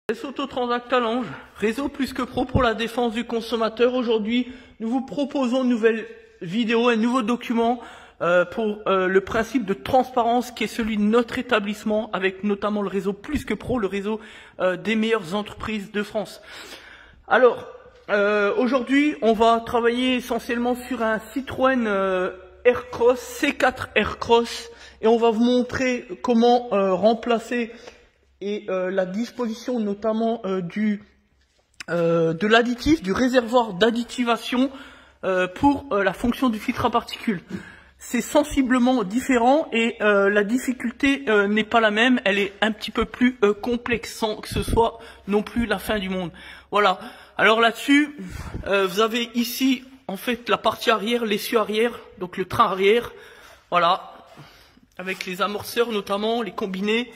Autotransact Talange, réseau plus que pro pour la défense du consommateur. Aujourd'hui, nous vous proposons une nouvelle vidéo, un nouveau document pour le principe de transparence qui est celui de notre établissement, avec notamment le réseau plus que pro, le réseau des meilleures entreprises de France. Alors, aujourd'hui, on va travailler essentiellement sur un Citroën Aircross, C4 Aircross, et on va vous montrer comment remplacer et la disposition notamment de l'additif, du réservoir d'additivation pour la fonction du filtre à particules. C'est sensiblement différent et la difficulté n'est pas la même, elle est un petit peu plus complexe sans que ce soit non plus la fin du monde. Voilà, alors là-dessus, vous avez ici en fait la partie arrière, l'essieu arrière, donc le train arrière, voilà, avec les amorceurs notamment, les combinés.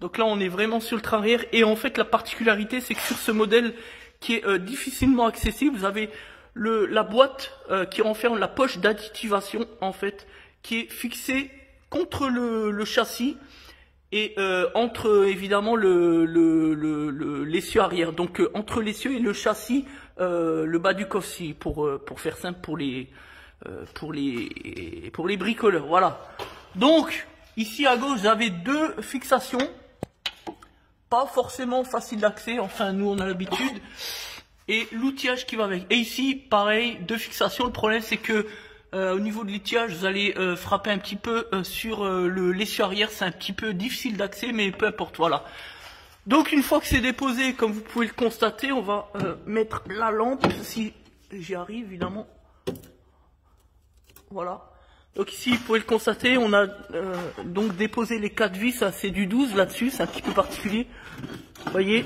Donc là, on est vraiment sur le train arrière. Et en fait, la particularité, c'est que sur ce modèle qui est difficilement accessible, vous avez la boîte qui renferme la poche d'additivation, en fait, qui est fixée contre le châssis et entre, évidemment, l'essieu arrière. Donc, entre l'essieu et le châssis, le bas du coffre, pour faire simple pour les bricoleurs. Voilà. Donc, ici à gauche, vous avez deux fixations. Pas forcément facile d'accès, enfin nous on a l'habitude, et l'outillage qui va avec. Et ici, pareil, deux fixations. Le problème c'est que au niveau de l'outillage, vous allez frapper un petit peu sur l'essieu arrière, c'est un petit peu difficile d'accès, mais peu importe, voilà. Donc une fois que c'est déposé, comme vous pouvez le constater, on va mettre la lampe, si j'y arrive évidemment. Voilà. Donc ici, vous pouvez le constater, on a donc déposé les 4 vis, c'est du 12 là-dessus, c'est un petit peu particulier. Vous voyez.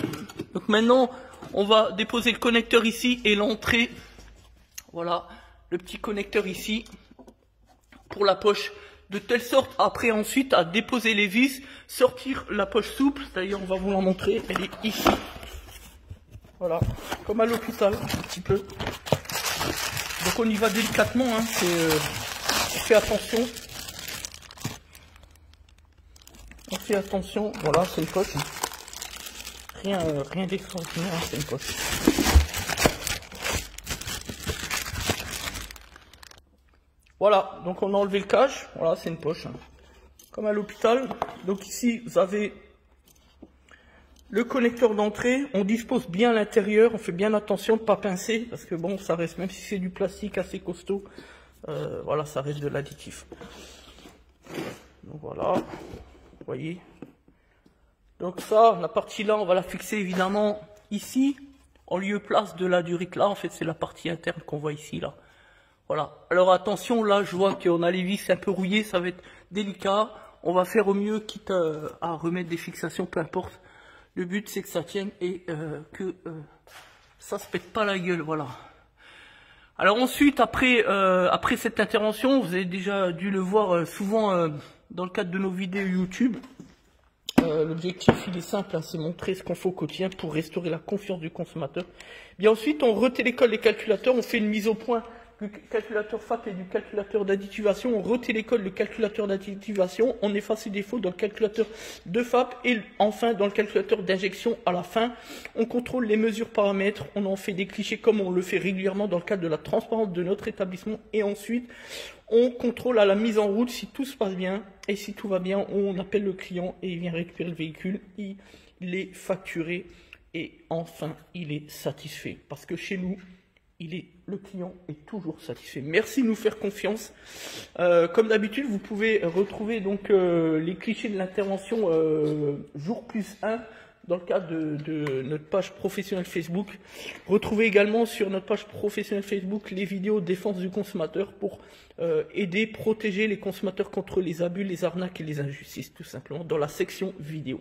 Donc maintenant, on va déposer le connecteur ici et l'entrée. Voilà, le petit connecteur ici pour la poche. De telle sorte, après ensuite, à déposer les vis, sortir la poche souple. D'ailleurs, on va vous la montrer, elle est ici. Voilà, comme à l'hôpital, un petit peu. Donc on y va délicatement, hein, on fait attention. On fait attention. Voilà, c'est une poche. Rien d'extraordinaire, hein, c'est une poche. Voilà, donc on a enlevé le cache. Voilà, c'est une poche. Hein. Comme à l'hôpital. Donc ici, vous avez le connecteur d'entrée. On dispose bien à l'intérieur. On fait bien attention de ne pas pincer. Parce que bon, ça reste, même si c'est du plastique assez costaud. Voilà, ça reste de l'additif. Donc voilà, vous voyez. Donc ça, la partie là, on va la fixer évidemment ici, en lieu place de la durite là. En fait, c'est la partie interne qu'on voit ici là. Voilà. Alors attention, là, je vois qu'on a les vis un peu rouillées, ça va être délicat. On va faire au mieux, quitte à remettre des fixations, peu importe. Le but, c'est que ça tienne et que ça se pète pas la gueule, voilà. Alors ensuite, après cette intervention, vous avez déjà dû le voir souvent dans le cadre de nos vidéos YouTube. L'objectif, il est simple, hein, c'est montrer ce qu'on fait au quotidien pour restaurer la confiance du consommateur. Bien ensuite, on retélécolle les calculateurs, on fait une mise au point du calculateur FAP et du calculateur d'additivation. On retélécolle le calculateur d'additivation, on efface les défauts dans le calculateur de FAP et enfin dans le calculateur d'injection à la fin. On contrôle les mesures paramètres, on en fait des clichés comme on le fait régulièrement dans le cadre de la transparence de notre établissement et ensuite on contrôle à la mise en route si tout se passe bien et si tout va bien, on appelle le client et il vient récupérer le véhicule, il est facturé et enfin il est satisfait parce que chez nous, le client est toujours satisfait. Merci de nous faire confiance. Comme d'habitude, vous pouvez retrouver donc les clichés de l'intervention jour plus 1 dans le cadre de notre page professionnelle Facebook. Retrouvez également sur notre page professionnelle Facebook les vidéos défense du consommateur pour aider, protéger les consommateurs contre les abus, les arnaques et les injustices, tout simplement, dans la section vidéo.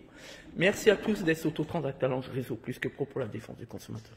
Merci à tous d'être Autotransact Talange, réseau plus que pro pour la défense du consommateur.